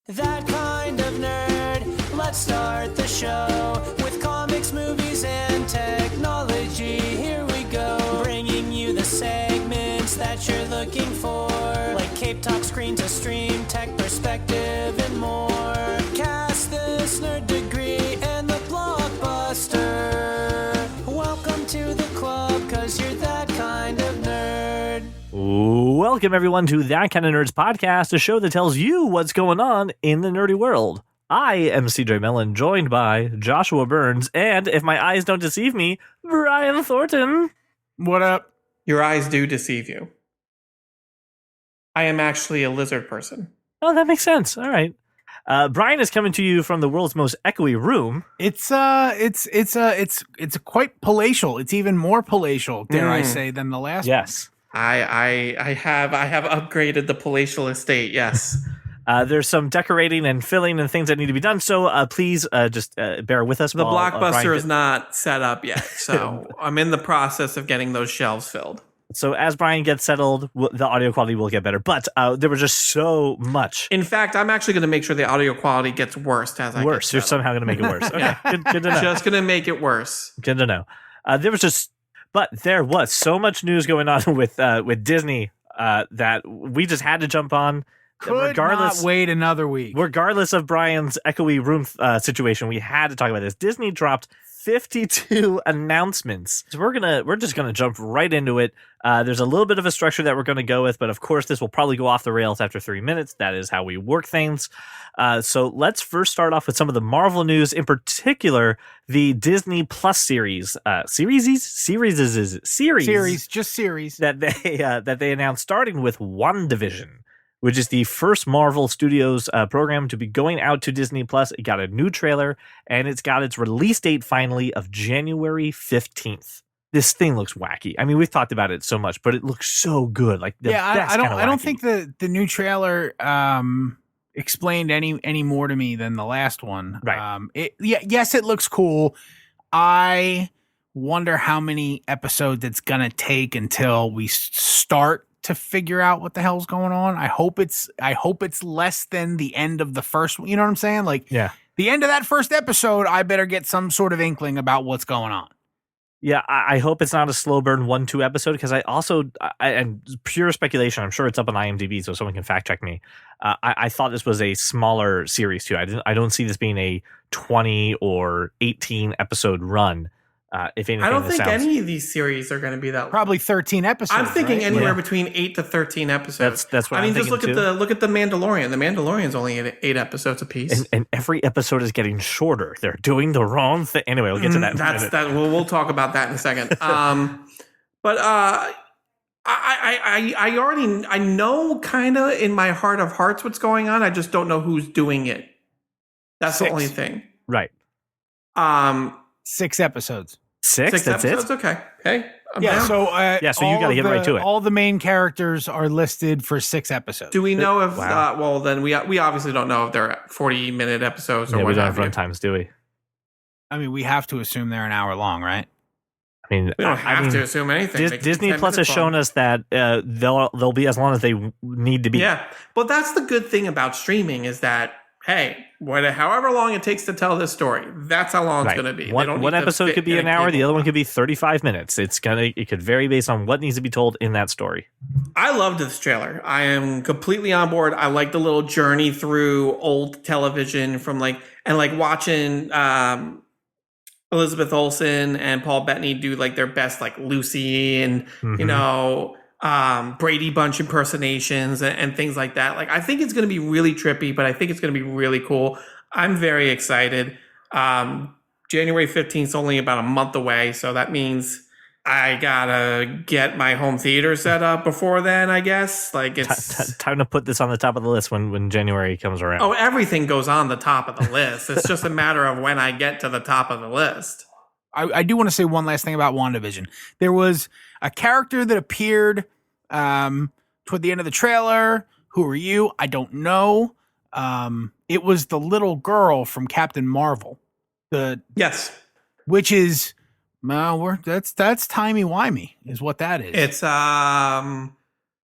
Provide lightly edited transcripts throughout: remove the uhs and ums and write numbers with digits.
That kind of nerd. Let's start the show with comics, movies, and technology. Here we go, bringing you the segments that you're looking for, like Cape Talk, Screen to Stream, Tech Perspective, and more. Cast this nerd degree and the blockbuster. Welcome to the club, 'cause you're that kind of nerd. Welcome, everyone, to That Kind of Nerds podcast, a show that tells you what's going on in the nerdy world. I am CJ Mellon, joined by Joshua Burns, and, if my eyes don't deceive me, Brian Thornton. What up? Your eyes do deceive you. I am actually a lizard person. Oh, that makes sense. All right. Brian is coming to you from the world's most echoey room. It's quite palatial. It's even more palatial, dare I say, than the last one. Yes. I have upgraded the palatial estate. Yes. There's some decorating and filling and things that need to be done, so please just bear with us. The while, blockbuster is not set up yet, so I'm in the process of getting those shelves filled. So as Brian gets settled, the audio quality will get better. But there was just so much. In fact, I'm actually going to make sure the audio quality gets worse as I worse. get You're settled. somehow going to make it worse. Okay, good to know. Just going to make it worse. Good to know. But there was so much news going on with Disney that we just had to jump on. Could not wait another week. Regardless of Brian's echoey room situation, we had to talk about this. Disney dropped 52 announcements. So we're just gonna jump right into it. There's a little bit of a structure that we're gonna go with, but of course this will probably go off the rails after 3 minutes. That is how we work things. So let's first start off with some of the Marvel news, in particular the Disney Plus series series that they announced, starting with WandaVision, which is the first Marvel Studios program to be going out to Disney Plus. It got a new trailer, and it's got its release date finally of January 15th. This thing looks wacky. I mean, we've talked about it so much, but it looks so good. Like I don't think the new trailer explained any more to me than the last one. Right. Yes, it looks cool. I wonder how many episodes it's gonna take until we start to figure out what the hell's going on. I hope it's less than the end of the first one. You know what I'm saying? Like, yeah, the end of that first episode, I better get some sort of inkling about what's going on. Yeah, I hope it's not a slow burn 1-2 episode, because and pure speculation, I'm sure it's up on IMDb, so someone can fact check me. I thought this was a smaller series too. I don't see this being a 20 or 18 episode run. If anything, I don't think any of these series are going to be that long. Probably 13 episodes. I'm thinking right? anywhere between 8 to 13 episodes. That's what I mean. Just look at the Mandalorian. The Mandalorian's only 8 episodes apiece, and every episode is getting shorter. They're doing the wrong thing. Anyway, we'll get to that. We'll talk about that in a second. But I know kind of in my heart of hearts what's going on. I just don't know who's doing it. That's the only thing. Right. 6 episodes. Six that's episodes? it? Okay. Hey. Yeah, so you got to get right to it. All the main characters are listed for 6 episodes. Do we know if, wow. Well, then we obviously don't know if they're 40-minute episodes or yeah, what we don't have have you. runtimes, do we? I mean, we have to assume they're an hour long, right? I mean, We don't have to assume anything. They can Disney be 10 Plus has minutes shown long. us that they'll be as long as they need to be. Yeah. But that's the good thing about streaming is that, hey, however long it takes to tell this story, that's how long it's going to be. One episode could be an hour, the other one could be 35 minutes. It could vary based on what needs to be told in that story. I loved this trailer. I am completely on board. I like the little journey through old television from watching Elizabeth Olsen and Paul Bettany do like their best like Lucy and Brady Bunch impersonations and things like that. Like, I think it's going to be really trippy, but I think it's going to be really cool. I'm very excited. January 15th is only about a month away, so that means I gotta get my home theater set up before then, I guess. Like, it's time to put this on the top of the list when January comes around. Oh, everything goes on the top of the list. It's just a matter of when I get to the top of the list. I do want to say one last thing about WandaVision. There was a character that appeared toward the end of the trailer. Who are you? I don't know. It was the little girl from Captain Marvel. Yes. Which is that's timey-wimey is what that is. It's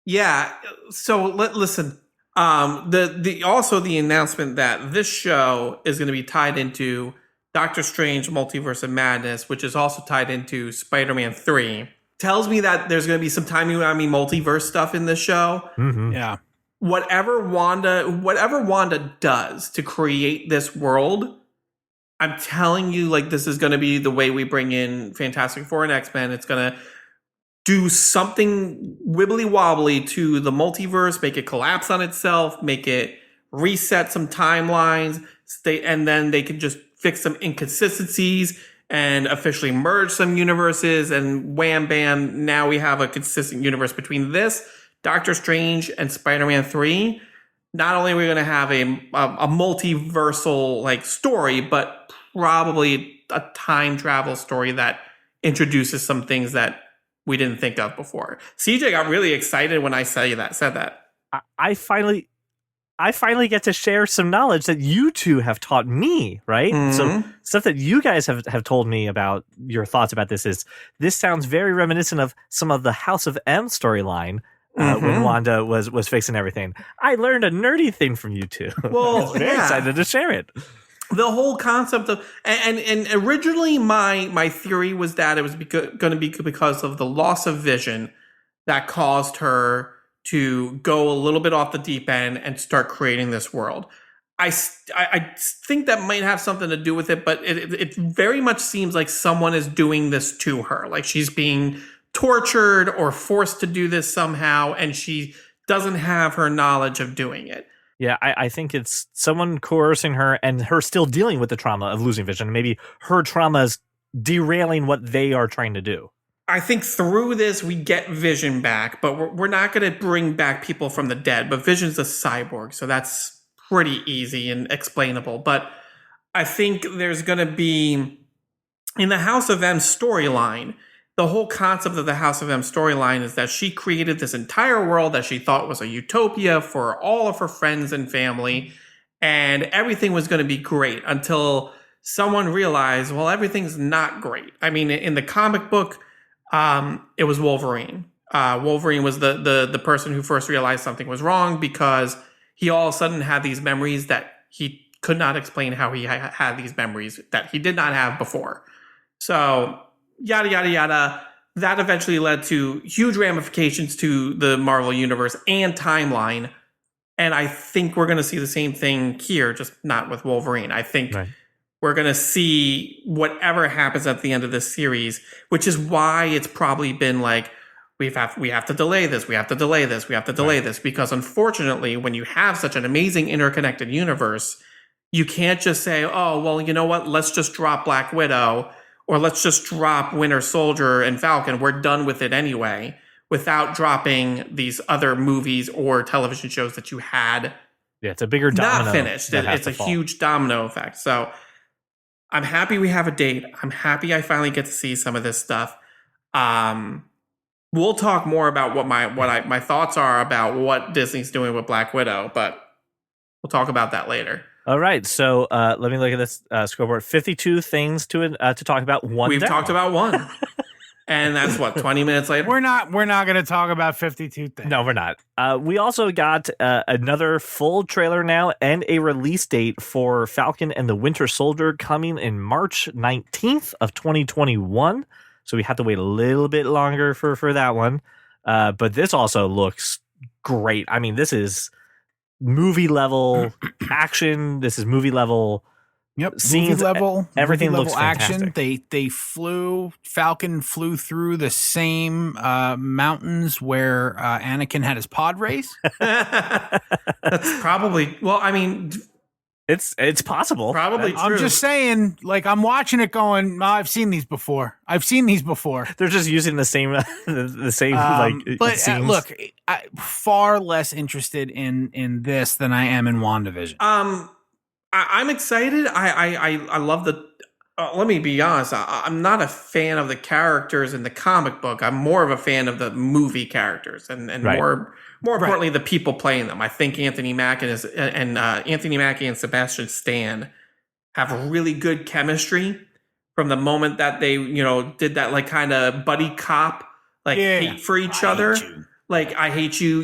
yeah. So listen, The announcement that this show is going to be tied into Doctor Strange Multiverse of Madness, which is also tied into Spider-Man 3, tells me that there's going to be some timey-wimey multiverse stuff in this show. Mm-hmm. Yeah. Whatever Wanda does to create this world, I'm telling you, like, this is going to be the way we bring in Fantastic Four and X-Men. It's going to do something wibbly wobbly to the multiverse, make it collapse on itself, make it reset some timelines, and then they can just fix some inconsistencies and officially merge some universes, and wham bam, now we have a consistent universe between this, Doctor Strange, and Spider-Man 3. Not only are we going to have a multiversal like story, but probably a time travel story that introduces some things that we didn't think of before. CJ got really excited when I said that. I finally get to share some knowledge that you two have taught me, right? Mm-hmm. So stuff that you guys have told me about your thoughts about this sounds very reminiscent of some of the House of M storyline when Wanda was fixing everything. I learned a nerdy thing from you two. Well, I was very excited to share it. The whole concept of and originally my theory was that it was going to be because of the loss of vision that caused her to go a little bit off the deep end and start creating this world. I think that might have something to do with it, but it very much seems like someone is doing this to her, like she's being tortured or forced to do this somehow, and she doesn't have her knowledge of doing it. Yeah, I think it's someone coercing her and her still dealing with the trauma of losing vision. Maybe her trauma is derailing what they are trying to do. I think through this, we get Vision back, but we're not going to bring back people from the dead. But Vision's a cyborg, so that's pretty easy and explainable. But I think there's going to be, in the House of M storyline, the whole concept of the House of M storyline is that she created this entire world that she thought was a utopia for all of her friends and family, and everything was going to be great until someone realized, well, everything's not great. I mean, in the comic book, it was Wolverine. Wolverine was the person who first realized something was wrong because he all of a sudden had these memories that he could not explain how he had these memories that he did not have before. So yada, yada, yada. That eventually led to huge ramifications to the Marvel Universe and timeline. And I think we're going to see the same thing here, just not with Wolverine. I think we're going to see whatever happens at the end of this series, which is why it's probably been like, we have to delay this, we have to delay this, we have to delay this. Because unfortunately, when you have such an amazing interconnected universe, you can't just say, oh, well, you know what, let's just drop Black Widow, or let's just drop Winter Soldier and Falcon. We're done with it anyway, without dropping these other movies or television shows that you had. Yeah, it's a bigger domino. Not finished. It's a huge domino effect. So I'm happy we have a date. I'm happy I finally get to see some of this stuff. We'll talk more about what my thoughts are about what Disney's doing with Black Widow, but we'll talk about that later. All right, so let me look at this scoreboard. 52 things to talk about. We've talked about one, and that's what 20 minutes later. We're not going to talk about 52 things. No, we're not. We also got another full trailer now and a release date for Falcon and the Winter Soldier coming in March 19th of 2021. So we have to wait a little bit longer for that one. But this also looks great. I mean, this is movie level action. This is movie level. Yep, scenes, movie level. Everything movie looks level action. fantastic. Falcon flew through the same mountains where Anakin had his pod race. That's probably, well, I mean, it's possible. Probably true. I'm just saying, like, I'm watching it going, I've seen these before. They're just using the same but scenes. look, I'm far less interested in this than I am in WandaVision. I'm excited. I love the. Let me be honest. I'm not a fan of the characters in the comic book. I'm more of a fan of the movie characters, and more importantly, the people playing them. I think Anthony Mackie and Sebastian Stan have really good chemistry from the moment that they did that like kind of buddy cop hate for each other. like I hate you,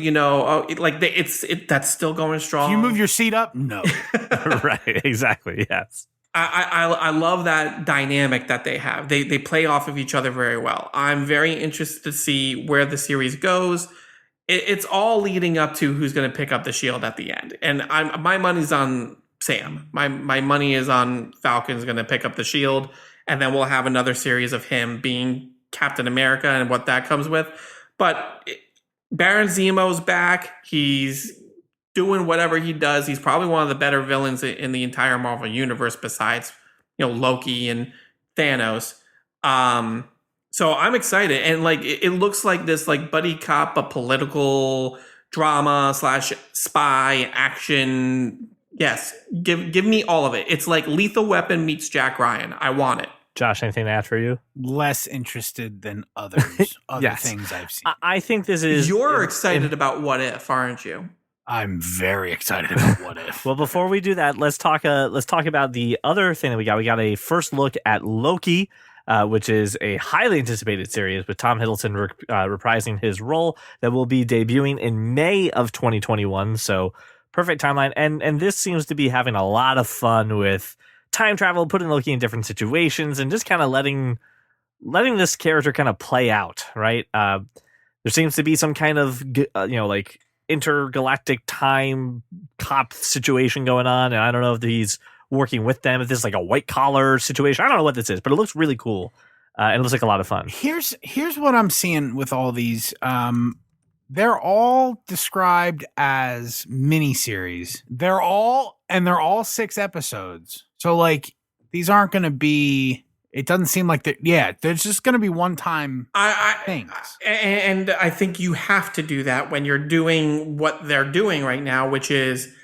that's still going strong. Can you move your seat up? No. Right, exactly. Yes. I love that dynamic that they have. They play off of each other very well. I'm very interested to see where the series goes. It's all leading up to who's going to pick up the shield at the end, and my money's on Sam. My money is on Falcon's going to pick up the shield, and then we'll have another series of him being Captain America and what that comes with. But Baron Zemo's back. He's doing whatever he does. He's probably one of the better villains in the entire Marvel universe, besides Loki and Thanos. So I'm excited, and like it looks like this like buddy cop, a political drama / spy action. Yes, give me all of it. It's like Lethal Weapon meets Jack Ryan. I want it. Josh, anything to add for you? Less interested than other Yes. things I've seen. I think this is. You're excited about What If, aren't you? I'm very excited about What If. Well, before we do that, let's talk about the other thing that we got. We got a first look at Loki, which is a highly anticipated series with Tom Hiddleston reprising his role that will be debuting in May of 2021. So perfect timeline. And this seems to be having a lot of fun with time travel, putting Loki in different situations, and just kind of letting this character kind of play out, right? There seems to be some kind of like intergalactic time cop situation going on, and I don't know if he's working with them, if this is like a white collar situation. I don't know what this is, but it looks really cool, and it looks like a lot of fun. Here's what I'm seeing with all these. They're all described as miniseries. They're all 6 episodes. So like these aren't going to be. It doesn't seem like that. Yeah, there's just going to be one-time things. And I think you have to do that when you're doing what they're doing right now, which is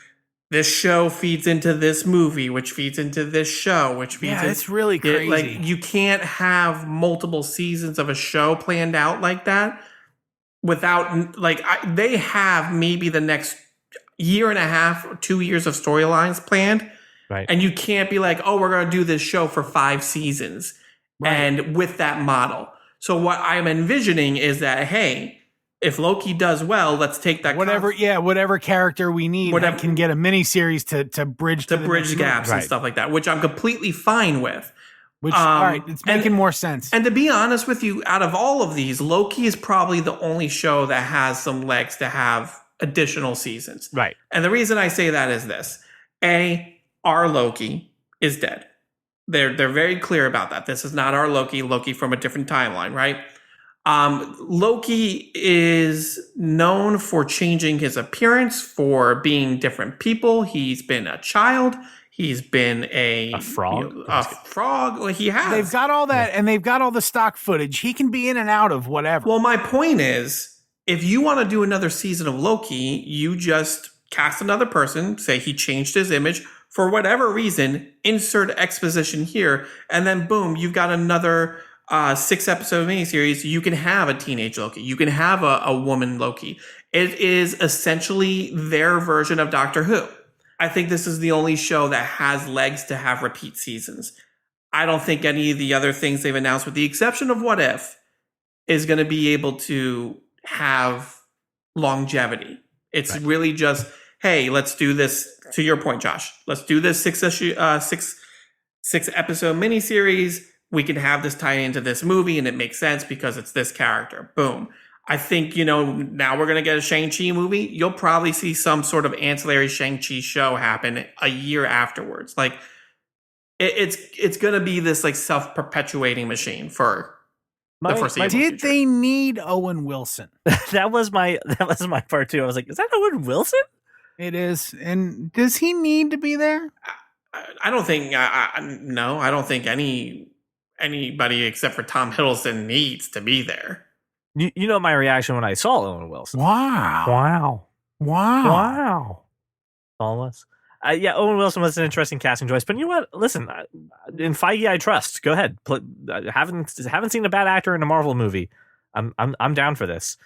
this show feeds into this movie, which feeds into this show, which feeds. Yeah, it's really crazy. Like you can't have multiple seasons of a show planned out like that without they have maybe the next year and a half or 2 years of storylines planned. Right. And you can't be like, oh, we're going to do this show for 5 seasons. Right. And with that model. So what I'm envisioning is that, hey, if Loki does well, let's take that. Whatever character we need that can get a miniseries to bridge gaps and stuff like that, which I'm completely fine with. Which, all right, it's making more sense. And to be honest with you, out of all of these, Loki is probably the only show that has some legs to have additional seasons. Right. And the reason I say that is this. Our Loki is dead. They're very clear about that. This is not our Loki from a different timeline, right? Loki is known for changing his appearance, for being different people. He's been a child. He's been a frog. A frog. Well, he has. They've got all that, and they've got all the stock footage. He can be in and out of whatever. Well, my point is, if you want to do another season of Loki, you just cast another person, say he changed his image for whatever reason, insert exposition here, and then boom, you've got another 6-episode miniseries. You can have a teenage Loki. You can have a woman Loki. It is essentially their version of Doctor Who. I think this is the only show that has legs to have repeat seasons. I don't think any of the other things they've announced, with the exception of What If, is going to be able to have longevity. It's really just, hey, let's do this. To your point, Josh, let's do this 6-episode miniseries. We can have this tie into this movie, and it makes sense because it's this character. Boom. I think, now we're going to get a Shang-Chi movie. You'll probably see some sort of ancillary Shang-Chi show happen a year afterwards. Like, it's going to be this like self-perpetuating machine for the foreseeable future. Did they need Owen Wilson? that was my part too. I was like, is that Owen Wilson? It is. And does he need to be there? I don't think, no, I don't think anybody except for Tom Hiddleston needs to be there. You know my reaction when I saw Owen Wilson. Wow. Almost. Yeah, Owen Wilson was an interesting casting choice, but you know what? Listen, in Feige, I trust. Go ahead. Haven't seen a bad actor in a Marvel movie. I'm down for this.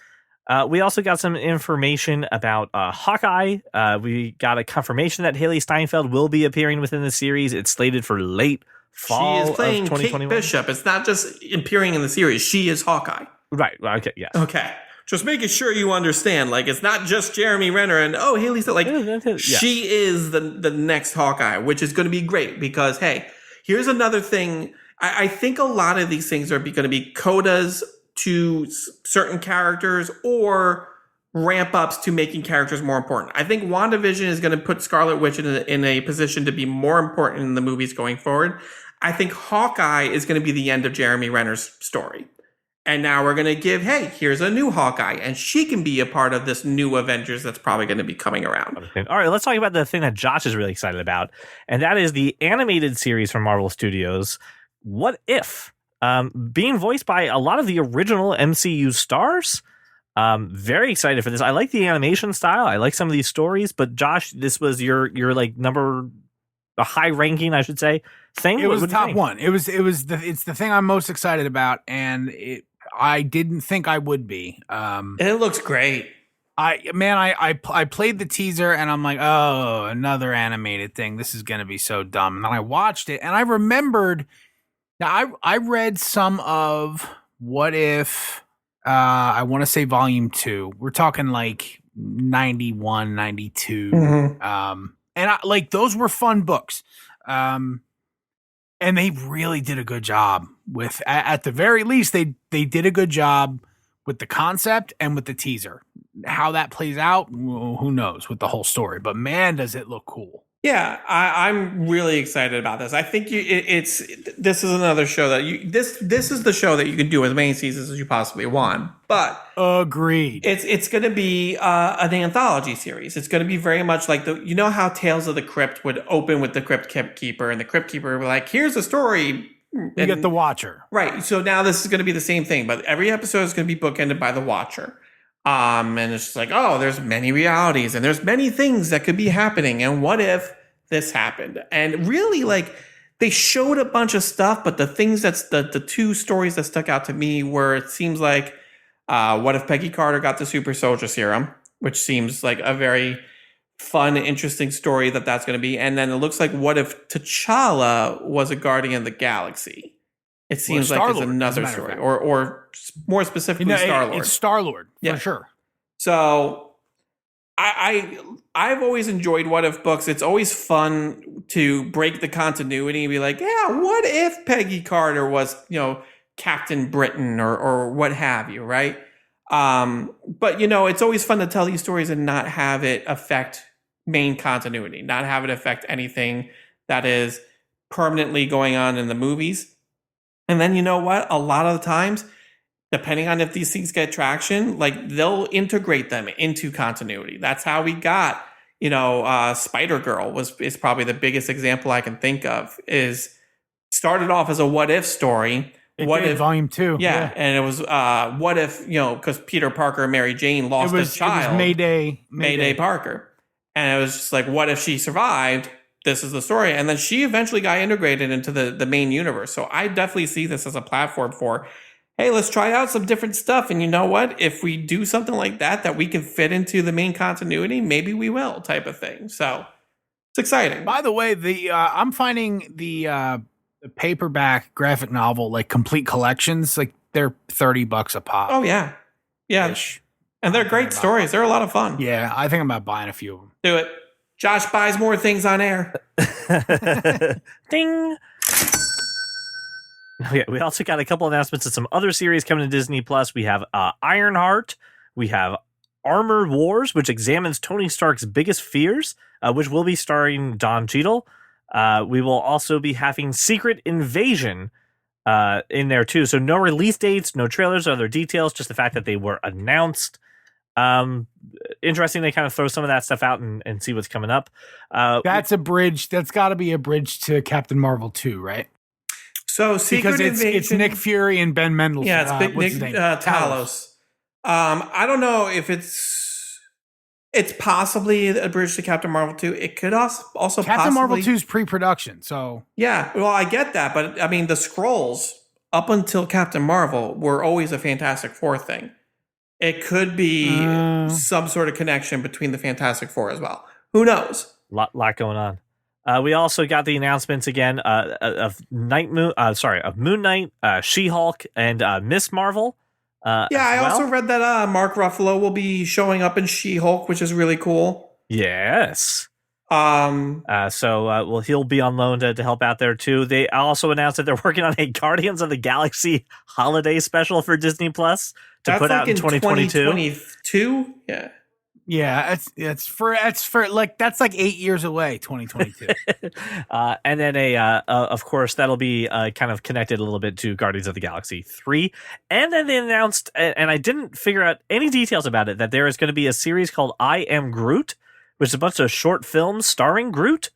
We also got some information about Hawkeye. We got a confirmation that Haley Steinfeld will be appearing within the series. It's slated for late fall of 2021. She is playing Kate Bishop. It's not just appearing in the series. She is Hawkeye. Right. Okay. Yes. Okay. just making sure you understand. Like, it's not just Jeremy Renner and, oh, Haley Steinfeld. Like, Yeah. she is the next Hawkeye, which is going to be great because, hey, here's another thing. I think a lot of these things are going to be codas to certain characters or ramp ups to making characters more important. I think WandaVision is going to put Scarlet Witch in a position to be more important in the movies going forward. I think Hawkeye is going to be the end of Jeremy Renner's story. And now we're going to give, hey, here's a new Hawkeye, and she can be a part of this new Avengers that's probably going to be coming around. All right, let's talk about the thing that Josh is really excited about, and that is the animated series from Marvel Studios, What If? Being voiced by a lot of the original MCU stars. Very excited for this. I like the animation style. I like some of these stories, but Josh, this was your like a high ranking, I should say, thing. It was the top one. It's the thing I'm most excited about, and I didn't think I would be. It looks great. I played the teaser and I'm like, oh, another animated thing. This is gonna be so dumb. And then I watched it and I remembered. Now I read some of What If. I want to say volume 2. We're talking like 91, 92. Mm-hmm. And those were fun books. And they really did a good job with, at the very least, they did a good job with the concept and with the teaser. How that plays out, who knows with the whole story, but man, does it look cool. Yeah, I'm really excited about this. I think this is another show that this is the show that you can do as many seasons as you possibly want. But agreed, it's going to be an anthology series. It's going to be very much like how Tales of the Crypt would open with the Crypt Keeper, and the Crypt Keeper were like, here's a story. You get the Watcher, right? So now this is going to be the same thing, but every episode is going to be bookended by the Watcher. And it's just like, oh, there's many realities and there's many things that could be happening. And what if this happened? And really, like, they showed a bunch of stuff, but the things that's the two stories that stuck out to me were, it seems like, what if Peggy Carter got the super soldier serum, which seems like a very fun, interesting story that's going to be. And then it looks like, what if T'Challa was a Guardian of the Galaxy? It seems like it's another story, or more specifically, Star-Lord. It's Star-Lord, for sure. So I've always enjoyed What If books. It's always fun to break the continuity and be like, yeah, what if Peggy Carter was, Captain Britain or what have you, right? But it's always fun to tell these stories and not have it affect main continuity, not have it affect anything that is permanently going on in the movies. And then, you know what? A lot of the times, depending on if these things get traction, like, they'll integrate them into continuity. That's how we got, Spider-Girl is probably the biggest example I can think of. Is started off as a what if story. What if volume 2? Yeah, and it was what if because Peter Parker and Mary Jane lost a child. It was Mayday Parker, and it was just like, what if she survived? This is the story. And then she eventually got integrated into the main universe. So I definitely see this as a platform for, hey, let's try out some different stuff. And you know what? If we do something like that we can fit into the main continuity, maybe we will, type of thing. So it's exciting. By the way, I'm finding the paperback graphic novel, like, complete collections, like, they're $30 a pop. Oh, yeah. Yeah. Ish. And they're great stories. They're a lot of fun. Yeah, I think I'm about buying a few of them. Do it. Josh buys more things on air. Ding. Okay, we also got a couple announcements of some other series coming to Disney Plus. We have Ironheart. We have Armored Wars, which examines Tony Stark's biggest fears, which will be starring Don Cheadle. We will also be having Secret Invasion in there too. So no release dates, no trailers, other details, just the fact that they were announced. Interesting to kind of throw some of that stuff out and see what's coming up. That's a bridge. That's got to be a bridge to Captain Marvel 2, right? So Secret Invasion, it's Nick Fury and Ben Mendelsohn. Yeah, it's Nick Talos. I don't know if it's possibly a bridge to Captain Marvel 2. It could also Captain Marvel possibly, 2's pre-production. So yeah, well, I get that, but I mean, the Skrulls up until Captain Marvel were always a Fantastic Four thing. It could be some sort of connection between the Fantastic Four as well. Who knows? Lot going on. We also got the announcements again of Moon Knight, She-Hulk, and Miss Marvel. Yeah, I as well. also read that Mark Ruffalo will be showing up in She-Hulk, which is really cool. Yes. Um, So he'll be on loan to help out there too. They also announced that they're working on a Guardians of the Galaxy holiday special for Disney Plus to that's put like out in 2022. 2022. Yeah. Yeah, it's for like that's like 8 years away, 2022. And then of course, that'll be kind of connected a little bit to Guardians of the Galaxy 3. And then they announced, and I didn't figure out any details about it, that there is going to be a series called I Am Groot, which is a bunch of short films starring Groot,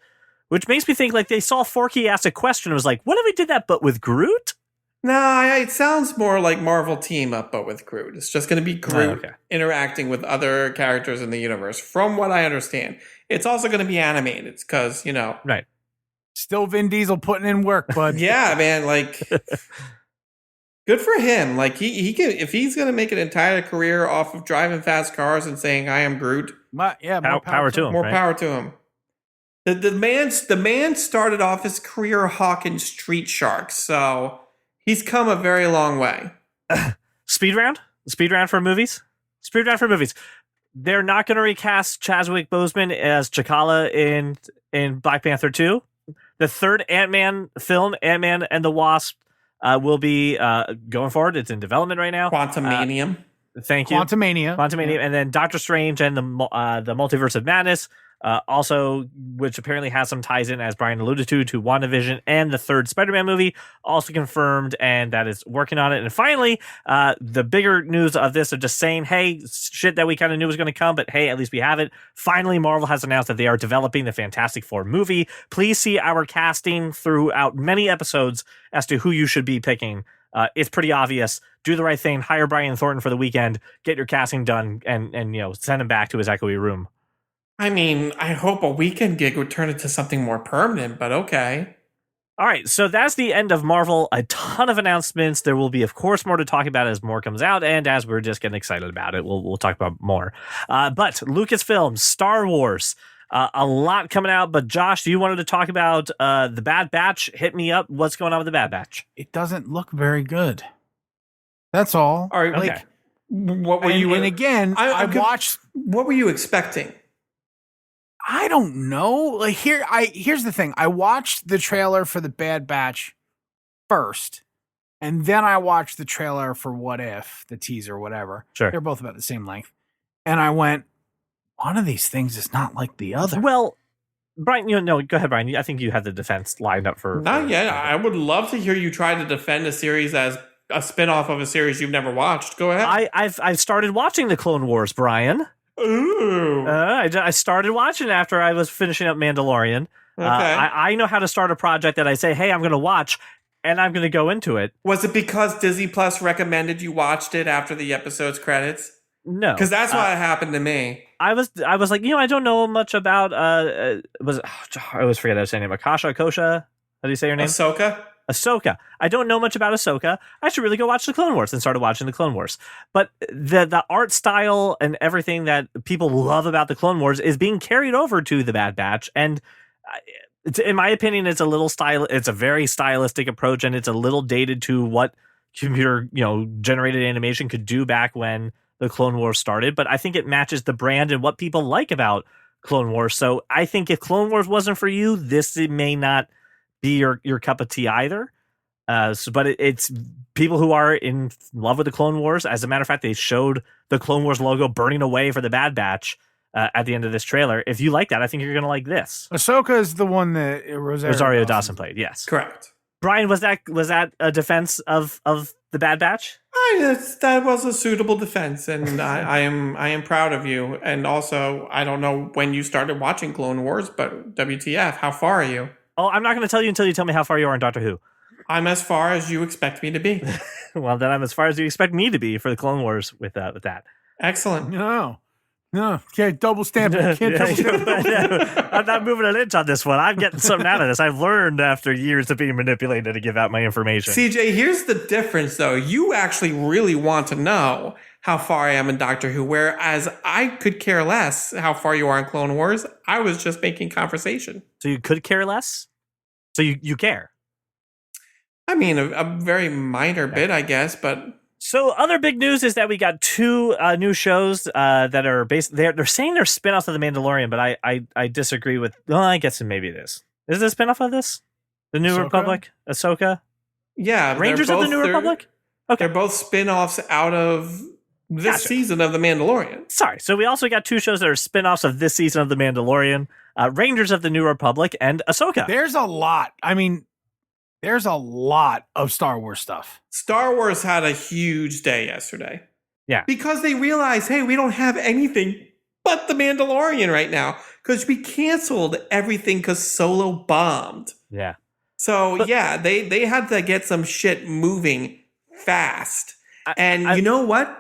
which makes me think like they saw Forky ask a question and was like, what if we did that but with Groot? No, it sounds more like Marvel Team Up, but with Groot. It's just going to be Groot interacting with other characters in the universe, from what I understand. It's also going to be animated because, Right. Still Vin Diesel putting in work, bud. Yeah, man, like, good for him. Like, he can, if he's going to make an entire career off of driving fast cars and saying, I am Groot, More power to him. more right? power to him. The man started off his career hawking Street Sharks, so he's come a very long way. Speed round for movies. They're not going to recast Chadwick Boseman as T'Challa in Black Panther 2. The third Ant-Man film, Ant-Man and the Wasp, will be going forward. It's in development right now. Quantumanium. Thank you. Quantumania. And then Doctor Strange and the Multiverse of Madness. Also, which apparently has some ties in, as Brian alluded to WandaVision, and the third Spider-Man movie, also confirmed, and that is working on it. And finally, the bigger news of this of just saying, hey, shit that we kind of knew was going to come, but hey, at least we have it. Finally, Marvel has announced that they are developing the Fantastic Four movie. Please see our casting throughout many episodes as to who you should be picking. It's pretty obvious. Do the right thing. Hire Brian Thornton for the weekend. Get your casting done, and send him back to his echoey room. I mean, I hope a weekend gig would turn into something more permanent, but okay. All right, so that's the end of Marvel. A ton of announcements. There will be, of course, more to talk about as more comes out, and as we're just getting excited about it, we'll talk about more. But Lucasfilm, Star Wars, a lot coming out. But Josh, you wanted to talk about the Bad Batch. Hit me up. What's going on with the Bad Batch? It doesn't look very good. That's all. All right, okay. What were you? And again, I watched. What were you expecting? I don't know. Like here's the thing. I watched the trailer for the Bad Batch first, and then I watched the trailer for What If, the teaser, whatever. Sure. They're both about the same length. And I went, one of these things is not like the other. Well, Brian, go ahead, Brian. I think you had the defense lined up for. Not yet. I would love to hear you try to defend a series as a spinoff of a series you've never watched. Go ahead. I've started watching the Clone Wars, Brian. Ooh. I started watching after I was finishing up Mandalorian. Okay. I know how to start a project that I say, hey, I'm going to watch, and I'm going to go into it. Was it because Disney Plus recommended you watched it after the episode's credits? No, Because that's what happened to me. I was like, I don't know much about. I always forget how to say her name. Akosha. How do you say her name? Ahsoka. I don't know much about Ahsoka. I should really go watch the Clone Wars, and started watching the Clone Wars. But the art style and everything that people love about the Clone Wars is being carried over to the Bad Batch, and in my opinion, it's a very stylistic approach, and it's a little dated to what computer generated animation could do back when the Clone Wars started. But I think it matches the brand and what people like about Clone Wars. So I think if Clone Wars wasn't for you, this may not be your cup of tea either. But it's people who are in love with the Clone Wars. As a matter of fact, they showed the Clone Wars logo burning away for the Bad Batch at the end of this trailer. If you like that, I think you're going to like this. Ahsoka is the one that Rosario Dawson played. Yes, Correct. Brian, was that a defense of the Bad Batch? That was a suitable defense, and I am proud of you. And also, I don't know when you started watching Clone Wars, but WTF? How far are you? Oh, I'm not going to tell you until you tell me how far you are in Doctor Who. I'm as far as you expect me to be. Well, then I'm as far as you expect me to be for the Clone Wars with that. Excellent. No, can't double stamp it. Can't double stamp it. I'm not moving an inch on this one. I'm getting something out of this. I've learned after years of being manipulated to give out my information. CJ, here's the difference, though. You actually really want to know how far I am in Doctor Who, whereas I could care less how far you are in Clone Wars. I was just making conversation. So you could care less? So you care? I mean, a very minor bit, I guess, but So other big news is that we got two new shows that are based. They're saying they're spinoffs of the Mandalorian, but I disagree with. Well, I guess maybe it is. Is it a spinoff of this? The New Ahsoka? Republic, Ahsoka, Yeah, Rangers of the New Republic. Okay, They're both spin-offs out of this Gotcha. season of The Mandalorian. sorry. So we also got two shows that are spinoffs of this season of the Mandalorian: Rangers of the New Republic and Ahsoka. There's a lot. I mean, there's a lot of Star Wars stuff. Star Wars had a huge day yesterday. Yeah. Because they realized, hey, we don't have anything but The Mandalorian right now. Because we canceled everything because Solo bombed. Yeah. So, But- yeah, they had to get some shit moving fast. And I- you know what?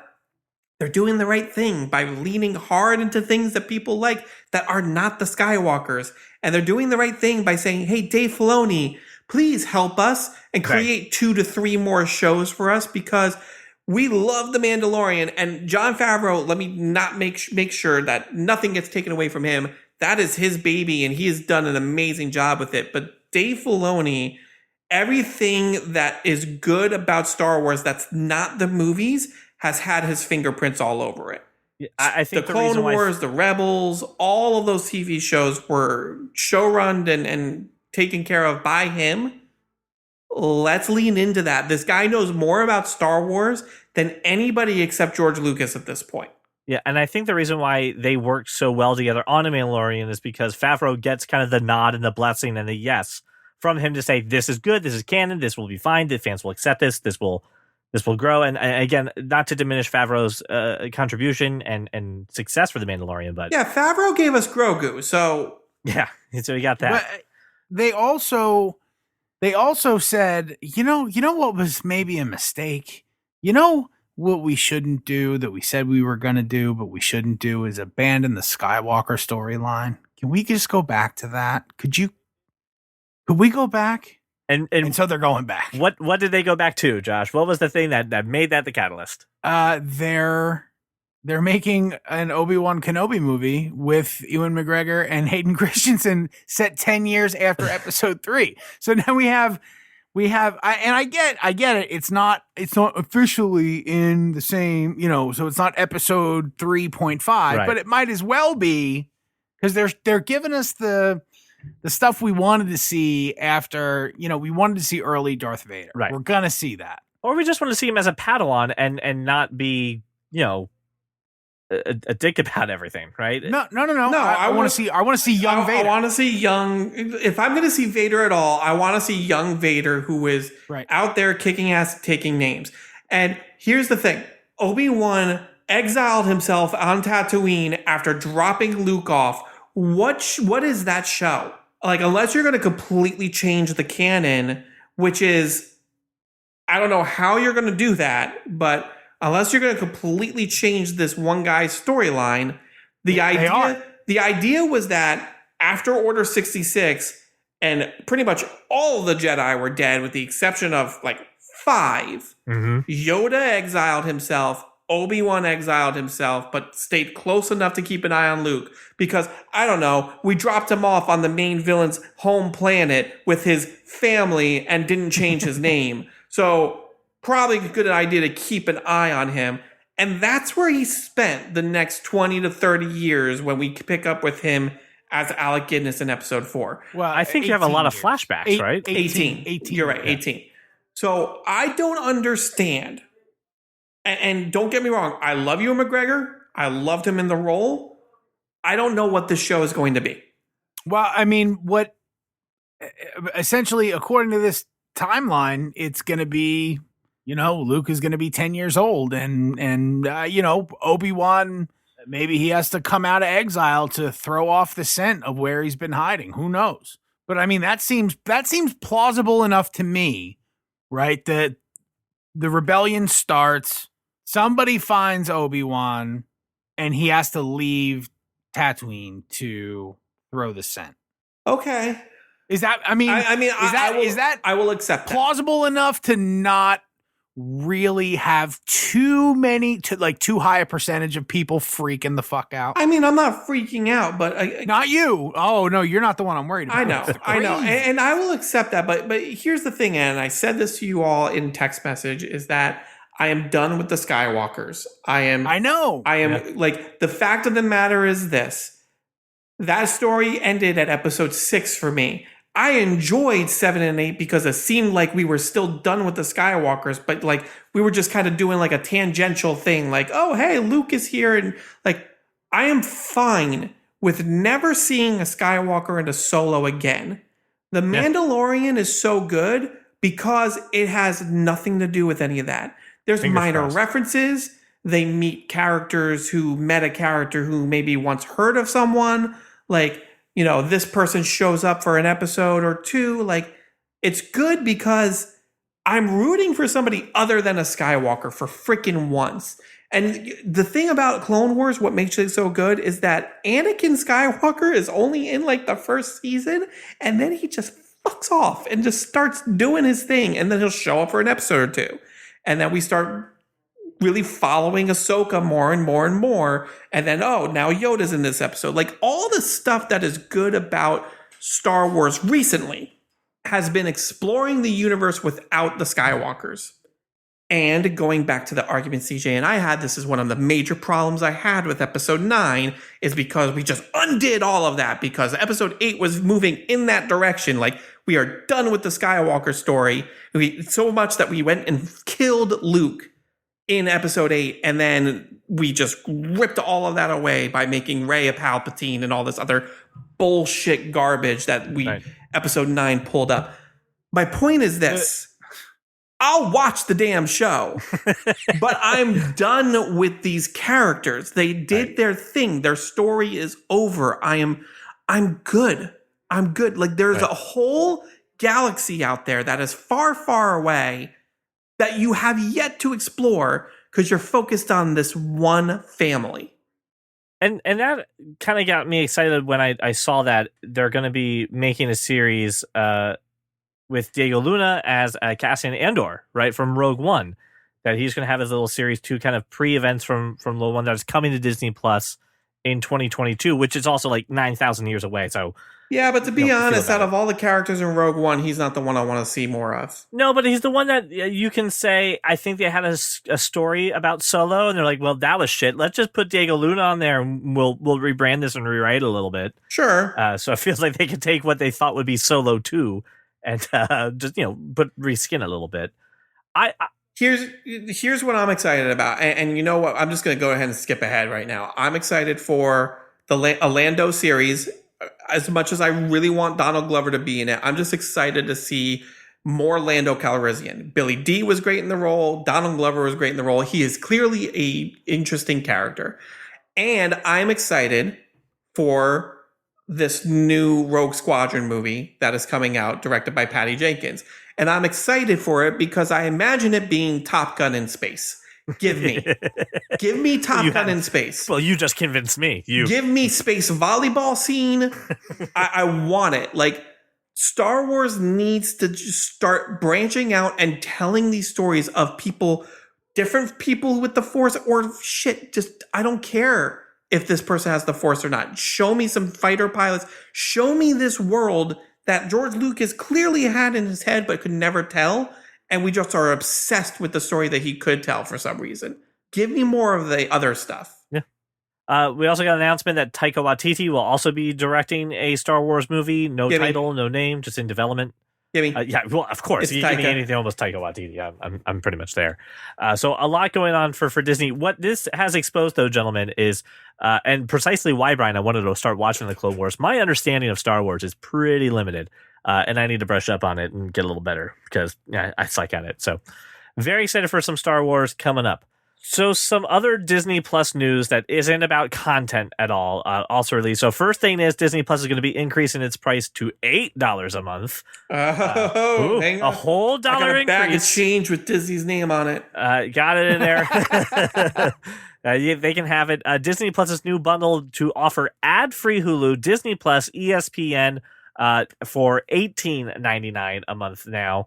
They're doing the right thing by leaning hard into things that people like that are not the Skywalkers. And they're doing the right thing by saying, hey, Dave Filoni, please help us and Right. create 2 to 3 more shows for us because we love The Mandalorian. And Jon Favreau, let me not make sure that nothing gets taken away from him. That is his baby, and he has done an amazing job with it. But Dave Filoni, everything that is good about Star Wars that's not the movies has had his fingerprints all over it. I think The the reason Clone why Wars, the Rebels, all of those TV shows were showrunned and taken care of by him. Let's lean into that. This guy knows more about Star Wars than anybody except George Lucas at this point. Yeah, and I think the reason why they worked so well together on a Mandalorian is because Favreau gets kind of the nod and the blessing and the yes from him to say this is good, this is canon, this will be fine, the fans will accept this will grow. And again, not to diminish Favreau's contribution and success for the Mandalorian, but Yeah, Favreau gave us Grogu, so yeah, so we got that. But they also said, you know what was maybe a mistake? You know what we shouldn't do that we said we were going to do, but we shouldn't do is abandon the Skywalker storyline. Can we just go back to that? Could we go back? And so they're going back. What did they go back to, Josh? What was the thing that made that the catalyst? They're making an Obi-Wan Kenobi movie with Ewan McGregor and Hayden Christensen set 10 years after episode 3. So now we have I get it. It's not officially in the same, so it's not episode 3.5, Right. but it might as well be because they're giving us the stuff we wanted to see after, we wanted to see early Darth Vader. Right. We're going to see that. Or we just want to see him as a Padawan and not be, a dick about everything, right? No. I I want wanna- to see young Vader. I want to see young. If I'm going to see Vader at all, I want to see young Vader who is Right. out there kicking ass, taking names. And here's the thing: Obi-Wan exiled himself on Tatooine after dropping Luke off. What is that show? Like, unless you're going to completely change the canon, which is, I don't know how you're going to do that, but unless you're going to completely change this one guy's storyline, the idea was that after Order 66, and pretty much all of the Jedi were dead with the exception of like 5, Yoda exiled himself, Obi-Wan exiled himself, but stayed close enough to keep an eye on Luke because, I don't know, we dropped him off on the main villain's home planet with his family and didn't change his name. So probably a good idea to keep an eye on him. And that's where he spent the next 20 to 30 years when we pick up with him as Alec Guinness in episode 4. Well, I think you have a 18 lot of years. flashbacks, right? 18. 18. You're right, 18. So I don't understand. And don't get me wrong, I love Ewan McGregor. I loved him in the role. I don't know what this show is going to be. Well, I mean, what essentially, according to this timeline, it's going to be, Luke is going to be 10 years old and Obi-Wan, maybe he has to come out of exile to throw off the scent of where he's been hiding. Who knows? But I mean, that seems plausible enough to me, right? That the rebellion starts, somebody finds Obi-Wan and he has to leave Tatooine to throw the scent. Okay. Is that, I mean, I will accept that. plausible enough to not really have too high a percentage of people freaking the fuck out? I mean, I'm not freaking out, but Not you. Oh no, you're not the one I'm worried about. I know, It's the I know, crazy. and I will accept that. But here's the thing, and I said this to you all in text message, is that I am done with the Skywalkers. I know. I am like, the fact of the matter is this. That story ended at episode 6 for me. I enjoyed 7 and 8 because it seemed like we were still done with the Skywalkers, but like we were just kind of doing like a tangential thing, like, oh, hey, Luke is here. And like, I am fine with never seeing a Skywalker and a Solo again. The Mandalorian is so good because it has nothing to do with any of that. There's minor references. They meet characters who met a character who maybe once heard of someone. Like, you know, this person shows up for an episode or two. Like, it's good because I'm rooting for somebody other than a Skywalker for freaking once. And the thing about Clone Wars, what makes it so good, is that Anakin Skywalker is only in like the first season, and then he just fucks off and just starts doing his thing, and then he'll show up for an episode or two. And then we start really following Ahsoka more and more and more. And then, oh, now Yoda's in this episode. Like, all the stuff that is good about Star Wars recently has been exploring the universe without the Skywalkers. And going back to the argument CJ and I had, this is one of the major problems I had with episode 9, is because we just undid all of that because episode 8 was moving in that direction. Like, we are done with the Skywalker story. So much that we went and killed Luke in episode 8, and then we just ripped all of that away by making Rey a Palpatine and all this other bullshit garbage that episode 9 pulled up. My point is this. I'll watch the damn show, but I'm done with these characters. They did their thing. Their story is over. I'm good. I'm good. Like, there's a whole galaxy out there that is far, far away that you have yet to explore because you're focused on this one family. And that kind of got me excited when I saw that they're going to be making a series with Diego Luna as Cassian Andor, right, from Rogue One, that he's going to have his little series 2 kind of pre-events from Rogue One that's coming to Disney Plus in 2022, which is also like 9,000 years away. So yeah, but to be honest, out of all the characters in Rogue One, he's not the one I want to see more of. No, but he's the one that you can say, I think they had a story about Solo, and they're like, well, that was shit. Let's just put Diego Luna on there, and we'll rebrand this and rewrite it a little bit. Sure. So it feels like they could take what they thought would be Solo 2 and just, reskin it a little bit. Here's what I'm excited about. And you know what? I'm just going to go ahead and skip ahead right now. I'm excited for a Lando series. As much as I really want Donald Glover to be in it, I'm just excited to see more Lando Calrissian. Billy D was great in the role. Donald Glover was great in the role. He is clearly a interesting character. And I'm excited for this new Rogue Squadron movie that is coming out, directed by Patty Jenkins. And I'm excited for it because I imagine it being Top Gun in space. Give me Top Gun in space. Well, you just convinced me. Give me space volleyball scene. I want it. Like, Star Wars needs to just start branching out and telling these stories of people, different people with the Force, or shit, just, I don't care if this person has the Force or not. Show me some fighter pilots. Show me this world that George Lucas clearly had in his head but could never tell. And we just are obsessed with the story that he could tell for some reason. Give me more of the other stuff. Yeah. We also got an announcement that Taika Waititi will also be directing a Star Wars movie. No title, no name, just in development. Give me. Yeah, well, of course. You give me anything almost Taika Waititi. I'm pretty much there. So a lot going on for Disney. What this has exposed, though, gentlemen, is, and precisely why, Brian, I wanted to start watching the Clone Wars. My understanding of Star Wars is pretty limited. And I need to brush up on it and get a little better because I suck at it. So very excited for some Star Wars coming up. So some other Disney Plus news that isn't about content at all also released. So first thing is Disney Plus is going to be increasing its price to $8 a month. Hang on. A whole dollar I got a increase. bag of change with Disney's name on it. Got it in there. They can have it. Disney Plus's new bundle to offer ad-free Hulu, Disney Plus, ESPN, for $18.99 a month now.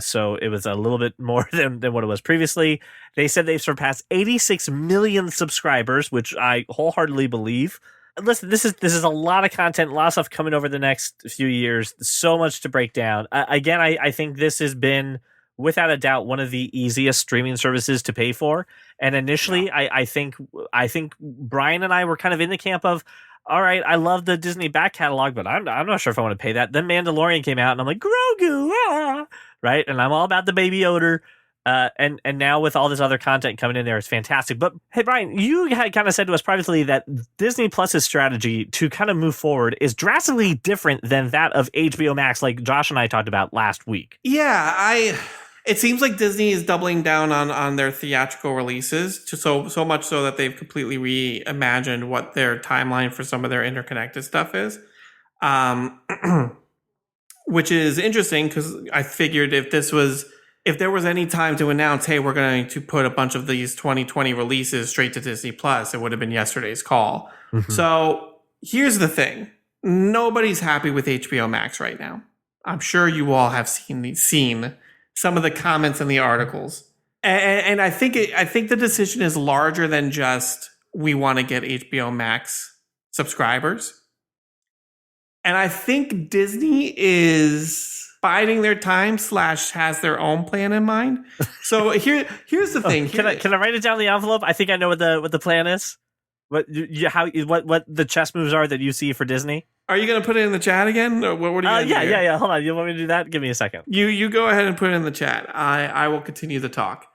So it was a little bit more than what it was previously. They said they've surpassed 86 million subscribers, which I wholeheartedly believe. Listen, this is a lot of content, a lot of stuff coming over the next few years. So much to break down. Again, I think this has been without a doubt one of the easiest streaming services to pay for. And initially, I think Brian and I were kind of in the camp of, all right, I love the Disney back catalog, but I'm not sure if I want to pay that. Then Mandalorian came out, and I'm like, Grogu, right? And I'm all about the Baby Yoda. And now with all this other content coming in there, it's fantastic. But hey, Brian, you had kind of said to us privately that Disney Plus's strategy to kind of move forward is drastically different than that of HBO Max, like Josh and I talked about last week. Yeah, it seems like Disney is doubling down on their theatrical releases, so much so that they've completely reimagined what their timeline for some of their interconnected stuff is. Which is interesting because I figured if there was any time to announce, hey, we're going to put a bunch of these 2020 releases straight to Disney Plus, it would have been yesterday's call. Mm-hmm. So here's the thing. Nobody's happy with HBO Max right now. I'm sure you all have seen some of the comments in the articles. And I think the decision is larger than just we want to get HBO Max subscribers. And I think Disney is biding their time / has their own plan in mind. So here's the thing. Can I write it down in the envelope? I think I know what the plan is. What the chess moves are that you see for Disney. Are you going to put it in the chat again? Or what are you yeah. Hold on. You want me to do that? Give me a second. You go ahead and put it in the chat. I will continue the talk.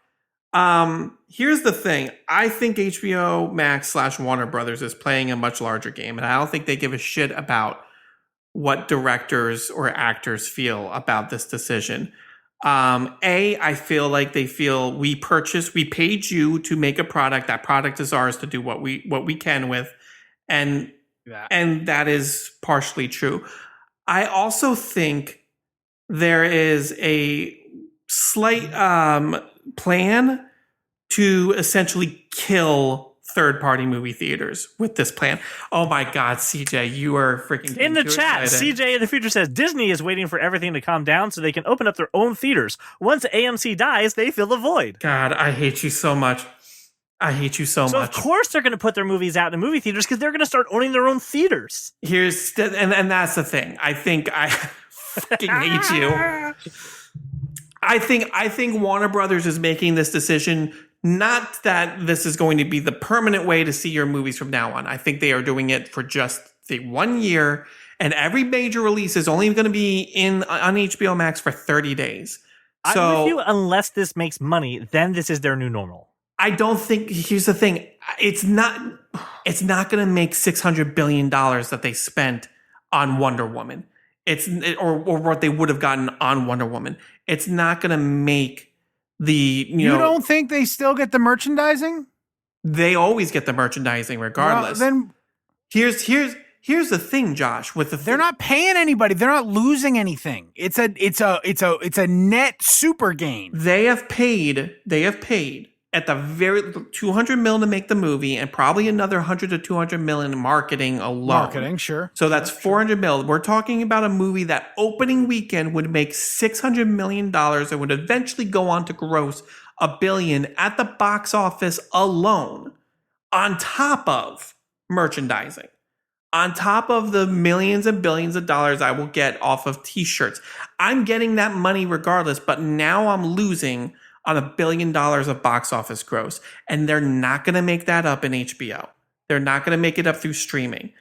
Here's the thing. I think HBO Max / Warner Brothers is playing a much larger game, and I don't think they give a shit about what directors or actors feel about this decision. I feel like they feel we paid you to make a product. That product is ours to do what we can with. And that is partially true. I also think there is a slight plan to essentially kill third-party movie theaters with this plan. Oh my God, CJ, you are freaking in the chat. Excited. CJ in the future says Disney is waiting for everything to calm down so they can open up their own theaters. Once AMC dies, they fill the void. God, I hate you so much. I hate you so much. So of course they're going to put their movies out in movie theaters because they're going to start owning their own theaters. And that's the thing. I think I fucking hate you. I think Warner Brothers is making this decision. Not that this is going to be the permanent way to see your movies from now on. I think they are doing it for just the 1 year, and every major release is only going to be on HBO Max for 30 days. So, I'm with you unless this makes money, then this is their new normal. I don't think. Here's the thing: it's not going to make $600 billion that they spent on Wonder Woman. Or what they would have gotten on Wonder Woman. It's not going to make. You don't think they still get the merchandising? They always get the merchandising regardless. Well, then here's the thing, Josh. They're not paying anybody. They're not losing anything. It's a net super gain. They have paid at the very $200 million to make the movie, and probably another 100 to 200 million in marketing alone. Marketing, sure. So that's 400 million. We're talking about a movie that opening weekend would make $600 million and would eventually go on to gross $1 billion at the box office alone, on top of merchandising, on top of the millions and billions of dollars I will get off of t-shirts. I'm getting that money regardless, but now I'm losing on $1 billion of box office gross. And they're not going to make that up in HBO. They're not going to make it up through streaming.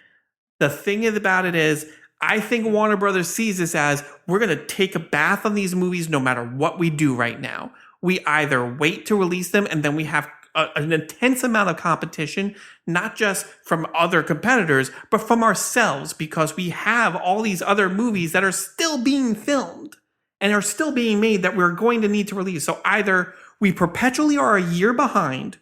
The thing about it is, I think Warner Brothers sees this as, we're going to take a bath on these movies no matter what we do right now. We either wait to release them, and then we have an intense amount of competition, not just from other competitors, but from ourselves, because we have all these other movies that are still being filmed and are still being made that we're going to need to release. So either we perpetually are a year behind,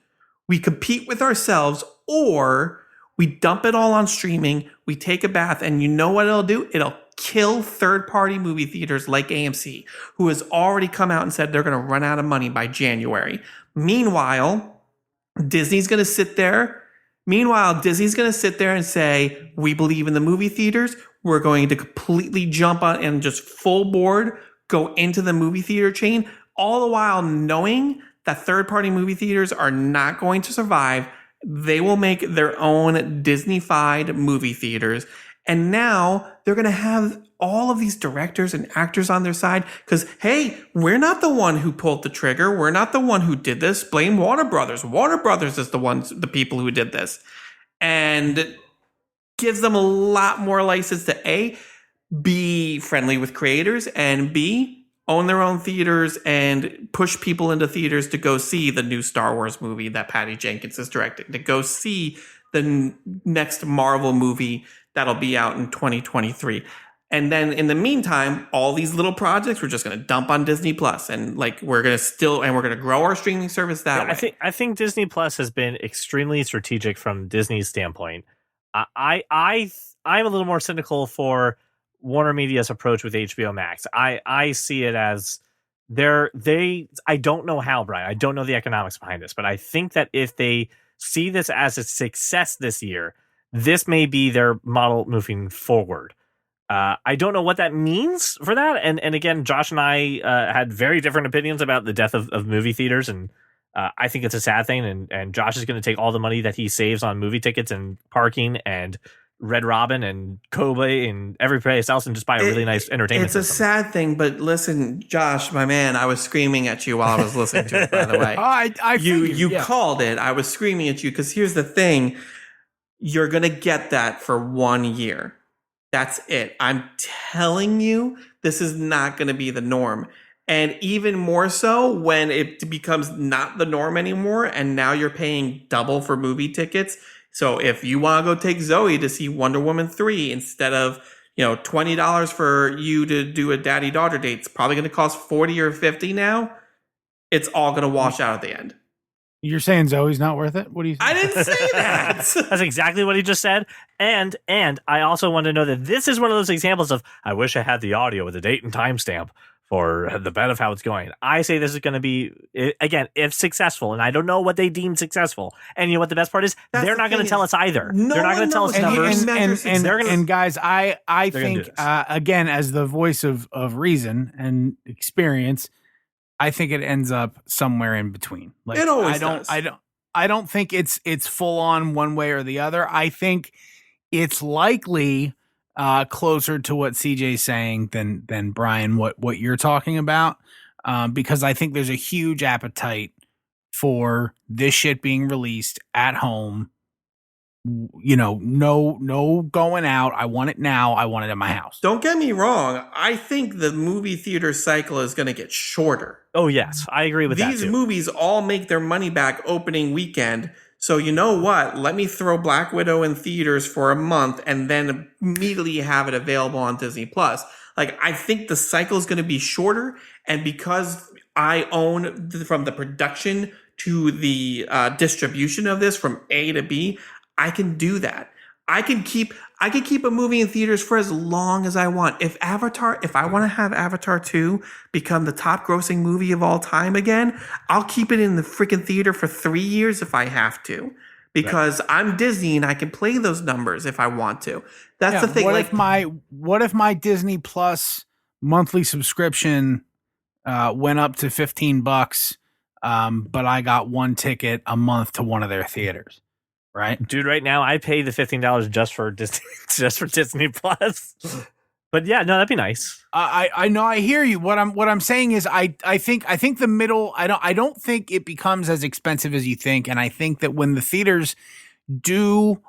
we compete with ourselves, or we dump it all on streaming, we take a bath, and you know what it'll do? It'll kill third-party movie theaters like AMC, who has already come out and said they're going to run out of money by January. Meanwhile, Disney's going to sit there and say, we believe in the movie theaters. We're going to completely jump on and just full board go into the movie theater chain, all the while knowing that third-party movie theaters are not going to survive. They will make their own Disney-fied movie theaters, And now they're going to have all of these directors and actors on their side because, hey, we're not the one who pulled the trigger. We're not the one who did this. Blame Warner Brothers. Warner Brothers is the people who did this. And gives them a lot more license to A, be friendly with creators, and B, own their own theaters and push people into theaters to go see the new Star Wars movie that Patty Jenkins is directing, to go see the next Marvel movie that'll be out in 2023. And then in the meantime, all these little projects we're just going to dump on Disney Plus, and like we're going to grow our streaming service that way. I think Disney Plus has been extremely strategic from Disney's standpoint. I'm a little more cynical for Warner Media's approach with HBO Max. I see it as I don't know how, Brian. I don't know the economics behind this, but I think that if they see this as a success this year, this may be their model moving forward. I don't know what that means for that. And again, Josh and I had very different opinions about the death of movie theaters, and I think it's a sad thing. And Josh is going to take all the money that he saves on movie tickets and parking and Red Robin and Kobe and every place else and just buy a really nice entertainment system. It's a sad thing, but listen, Josh, my man, I was screaming at you while I was listening to it, by the way. You called it. I was screaming at you because here's the thing. You're going to get that for 1 year. That's it. I'm telling you, this is not going to be the norm. And even more so when it becomes not the norm anymore, and now you're paying double for movie tickets. So if you want to go take Zoe to see Wonder Woman 3 instead of, $20 for you to do a daddy-daughter date, it's probably going to cost $40 or $50 now. It's all going to wash out at the end. You're saying Zoe's not worth it? What do you think? I didn't say that. That's exactly what he just said. And I also want to know that this is one of those examples of, I wish I had the audio with a date and timestamp for the bet of how it's going. I say this is going to be, again, if successful, and I don't know what they deem successful. And you know what the best part is? They're not going to tell us either. They're not going to tell us numbers. And guys, I think, again, as the voice of reason and experience, I think it ends up somewhere in between. Like, it always does. I don't think it's full on one way or the other. I think it's likely closer to what CJ's saying than Brian, what you're talking about, because I think there's a huge appetite for this shit being released at home. No going out. I want it now. I want it in my house. Don't get me wrong. I think the movie theater cycle is going to get shorter. Oh, yes. I agree with that. These movies all make their money back opening weekend. So you know what? Let me throw Black Widow in theaters for a month and then immediately have it available on Disney Plus. Like, I think the cycle is going to be shorter. And because I own from the production to the distribution of this from A to B, I can do that. I can keep a movie in theaters for as long as I want. If I want to have Avatar 2 become the top grossing movie of all time again, I'll keep it in the freaking theater for 3 years if I have to. Because I'm Disney and I can play those numbers if I want to. That's the thing. What if my Disney Plus monthly subscription went up to $15, but I got one ticket a month to one of their theaters? Right, dude. Right now, I pay the $15 just for Disney Plus. But yeah, no, that'd be nice. I know. I hear you. What I'm saying is, I think the middle. I don't think it becomes as expensive as you think, and I think that when the theaters do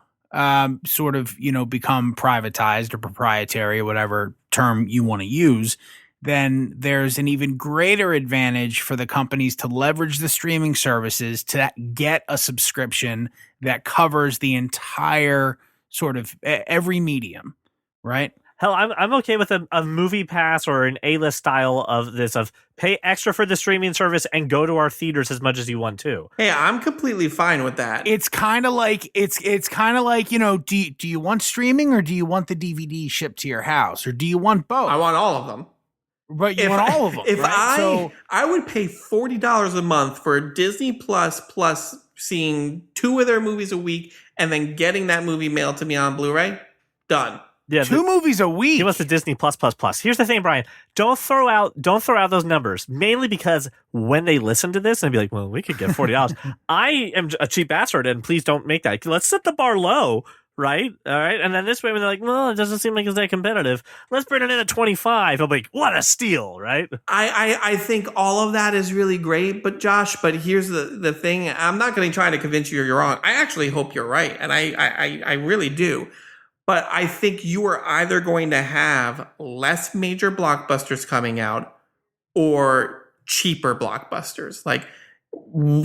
sort of become privatized or proprietary or whatever term you want to use, then there's an even greater advantage for the companies to leverage the streaming services to get a subscription that covers the entire sort of every medium, right? Hell, I'm okay with a movie pass or an A-list style of this, of pay extra for the streaming service and go to our theaters as much as you want to. Hey, I'm completely fine with that. It's kind of like do you want streaming or do you want the DVD shipped to your house, or do you want both? I want all of them. But you want all of them. If right? I would pay $40 a month for Disney Plus seeing 2 of their movies a week and then getting that movie mailed to me on Blu-ray, done. Yeah, 2 movies a week. He wants the Disney Plus. Here's the thing, Brian. Don't throw out those numbers. Mainly because when they listen to this and be like, well, we could get $40. I am a cheap bastard, and please don't make that. Let's set the bar low. right? All right. And then this way, when they're like, well, it doesn't seem like it's that competitive. Let's bring it in at 25. I'm like, what a steal, right? I think all of that is really great, but here's the thing. I'm not going to try to convince you you're wrong. I actually hope you're right, and I really do. But I think you are either going to have less major blockbusters coming out or cheaper blockbusters. Like,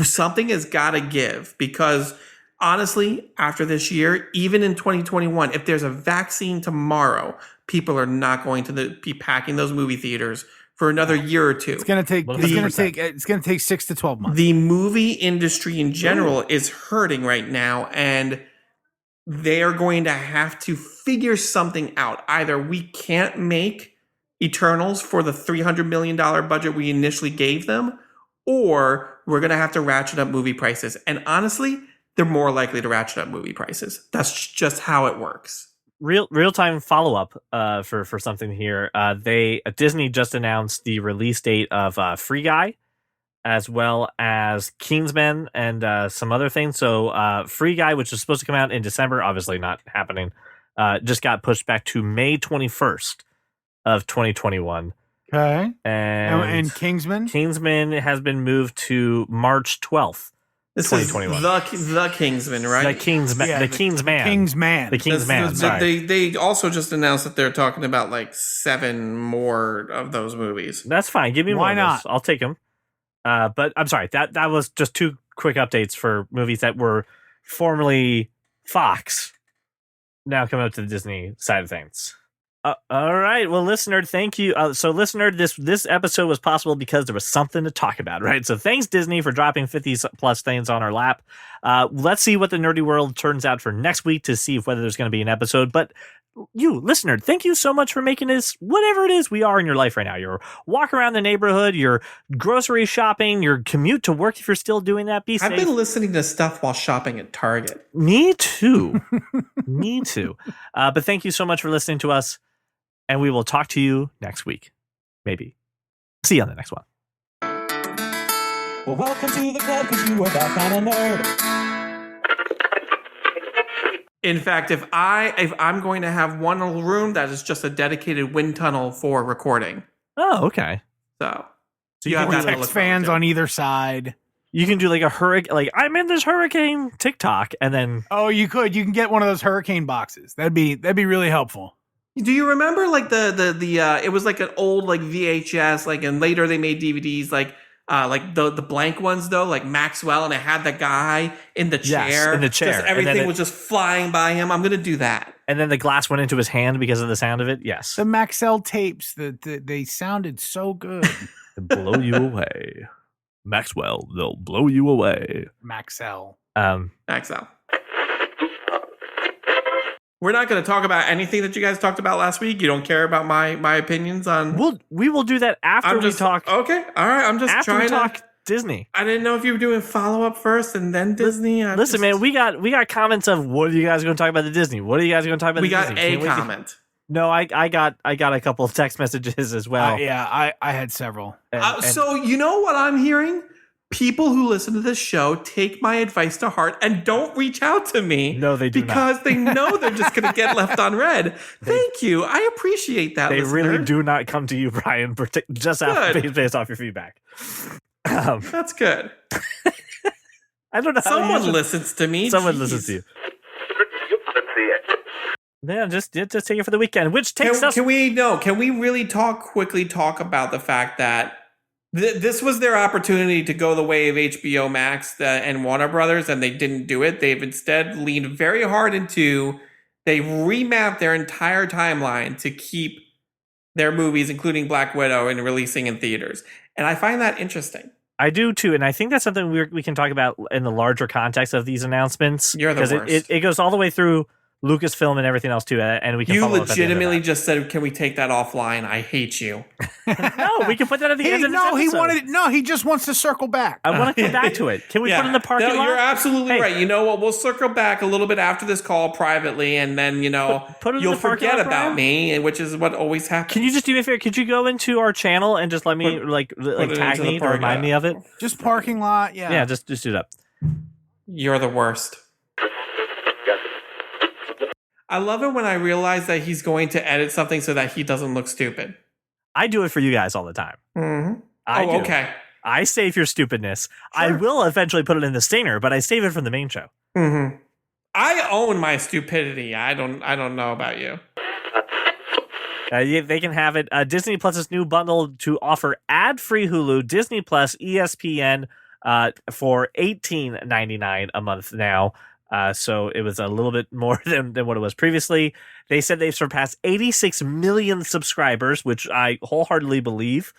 something has got to give, because honestly, after this year, even in 2021, if there's a vaccine tomorrow, people are not going to be packing those movie theaters for another year or two. It's gonna take 6 to 12 months. The movie industry in general is hurting right now, and they are going to have to figure something out. Either we can't make Eternals for the $300 million budget we initially gave them, or we're going to have to ratchet up movie prices. And honestly, they're more likely to ratchet up movie prices. That's just how it works. Real time follow up for something here. Disney just announced the release date of Free Guy, as well as Kingsman and some other things. So Free Guy, which was supposed to come out in December, obviously not happening, just got pushed back to May 21st of 2021. Okay. And Kingsman has been moved to March 12th. This is the Kingsman, right? The Kingsman. Sorry. They also just announced that they're talking about like 7 more of those movies. That's fine. Give me Why more. not? I'll take them. But I'm sorry. That was just 2 quick updates for movies that were formerly Fox, now coming up to the Disney side of things. All right. Well, listener, thank you. So, listener, this episode was possible because there was something to talk about, right? So, thanks, Disney, for dropping 50 plus things on our lap. Let's see what the nerdy world turns out for next week to see whether there's going to be an episode. But you, listener, thank you so much for making this whatever it is we are in your life right now. Your walk around the neighborhood, your grocery shopping, your commute to work if you're still doing that. Be safe. I've been listening to stuff while shopping at Target. Me too. Me too. But thank you so much for listening to us. And we will talk to you next week. Maybe. See you on the next one. Well, welcome to the club, because you are that kind of nerd. In fact, if I'm going to have one room that is just a dedicated wind tunnel for recording. Oh, okay. So you have that text fans on either side. You can do like a hurricane, like I'm in this hurricane TikTok, and then you can get one of those hurricane boxes. That'd be really helpful. Do you remember like the it was like an old like VHS, like, and later they made DVDs like the blank ones though, like Maxwell, and it had the guy in the chair. Yes, in the chair. Just everything was just flying by him. I'm gonna do that. And then the glass went into his hand because of the sound of it. Yes. The Maxell tapes, they sounded so good. Blow you away. Maxwell, they'll blow you away. Maxell. Maxell. We're not going to talk about anything that you guys talked about last week. You don't care about my opinions on. We will do that after we talk. Okay, all right. I'm just after trying we talk Disney. I didn't know if you were doing follow up first and then Disney. Listen, man, we got comments of what are you guys going to talk about the Disney? What are you guys going to talk about? We the got Disney? a comment. No, I got a couple of text messages as well. Yeah, I had several. So you know what I'm hearing? People who listen to this show take my advice to heart and don't reach out to me. No, they do because not. They know they're just going to get left on red. Thank you. I appreciate that. They listener. really do not come to you, Brian, just based off your feedback. That's good. I don't know. Someone listens to me. Someone listens to you. Yeah, just take it for the weekend. Which takes us. Can we really quickly talk about the fact that this was their opportunity to go the way of HBO Max and Warner Brothers, and they didn't do it. They've instead leaned very hard into. They remapped their entire timeline to keep their movies, including Black Widow, and releasing in theaters. And I find that interesting. I do too, and I think that's something we can talk about in the larger context of these announcements. You're the worst. Because it goes all the way through Lucasfilm and everything else too, and we can. You legitimately just said, "Can we take that offline?" I hate you. No, we can put that at the end of this episode. He just wants to circle back. I want to come back to it. Can we put it in the parking lot? You're absolutely right. You know what? We'll circle back a little bit after this call privately, and then you'll forget about me, which is what always happens. Can you just do me a favor? Could you go into our channel and just let me tag me to remind me of it? Just parking lot, yeah. Yeah, just do that. You're the worst. I love it when I realize that he's going to edit something so that he doesn't look stupid. I do it for you guys all the time. Mm-hmm. I do. Okay. I save your stupidness. I will eventually put it in the stinger, but I save it from the main show. Mm-hmm. I own my stupidity. I don't know about you. They can have it. Disney Plus's new bundle to offer ad-free Hulu, Disney Plus, ESPN for $18.99 a month now. So it was a little bit more than what it was previously. They said they've surpassed 86 million subscribers, which I wholeheartedly believe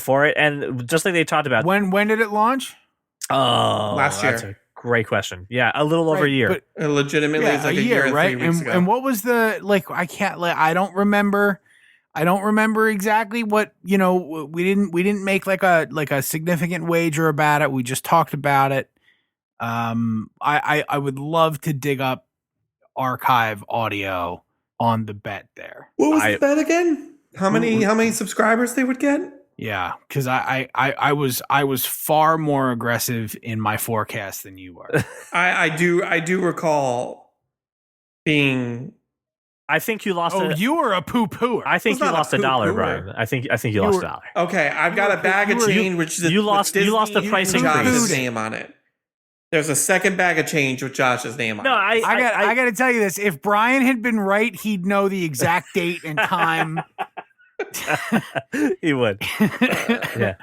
for it. And just like they talked about. When did it launch? Oh, last year. That's a great question. Yeah, a little over a year. But legitimately, it's like a year and right? 3 weeks ago. And what was the I don't remember. I don't remember exactly what, we didn't make like a significant wager about it. We just talked about it. I would love to dig up archive audio on the bet there. What was the bet again? How many subscribers they would get? Yeah, because I was far more aggressive in my forecast than you were. I do recall being. I think you lost. You were a poo-pooer. I think you lost $1, Brian. I think you lost $1. Okay, I've got a bag of change, which is you lost the price increase. Josh's name on it. There's a second bag of change with Josh's name on it. I got to tell you this: if Brian had been right, he'd know the exact date and time. He would. Yeah.